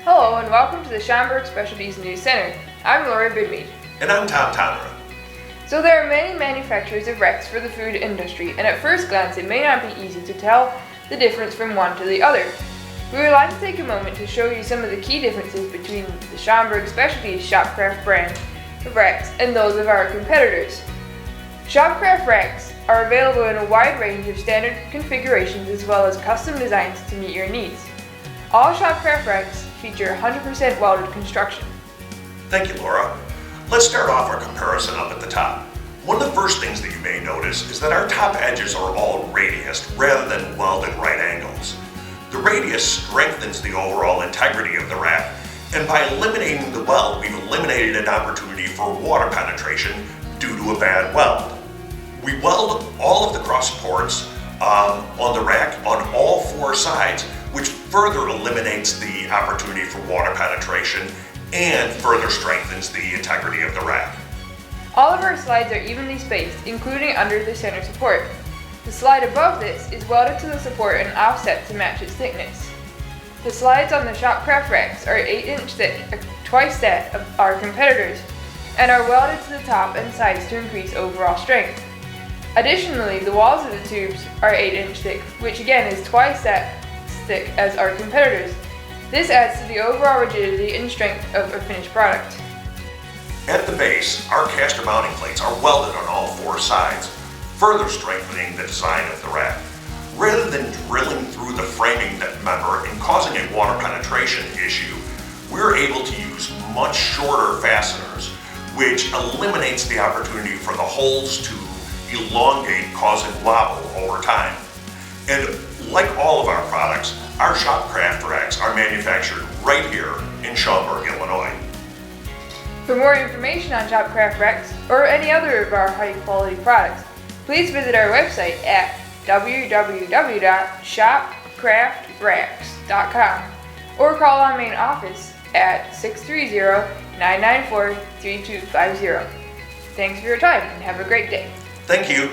Hello and welcome to the Schaumburg Specialties News Center. I'm Laura Bidmead. And I'm Tom Tomra. So there are many manufacturers of racks for the food industry, and at first glance it may not be easy to tell the difference from one to the other. We would like to take a moment to show you some of the key differences between the Schaumburg Specialties ShopCraft brand of racks and those of our competitors. ShopCraft Racks are available in a wide range of standard configurations as well as custom designs to meet your needs. All ShopCraft Racks feature 100% welded construction. Thank you, Laura. Let's start off our comparison up at the top. One of the first things that you may notice is that our top edges are all radiused rather than welded right angles. The radius strengthens the overall integrity of the rack, and by eliminating the weld, we've eliminated an opportunity for water penetration due to a bad weld. We weld all of the cross supports on the rack on all four sides, which further eliminates the opportunity for water penetration and further strengthens the integrity of the rack. All of our slides are evenly spaced, including under the center support. The slide above this is welded to the support and offset to match its thickness. The slides on the ShopCraft Racks are 8-inch thick, twice that of our competitors, and are welded to the top and sides to increase overall strength. Additionally, the walls of the tubes are 8-inch thick, which again is twice that thick as our competitors. This adds to the overall rigidity and strength of a finished product. At the base, our caster mounting plates are welded on all four sides, further strengthening the design of the rack. Rather than drilling through the framing member and causing a water penetration issue, we're able to use much shorter fasteners, which eliminates the opportunity for the holes to elongate, causing wobble over time. And like all of our products, our ShopCraft Racks are manufactured right here in Schaumburg, Illinois. For more information on ShopCraft Racks or any other of our high quality products, please visit our website at www.shopcraftracks.com or call our main office at 630-994-3250. Thanks for your time and have a great day. Thank you.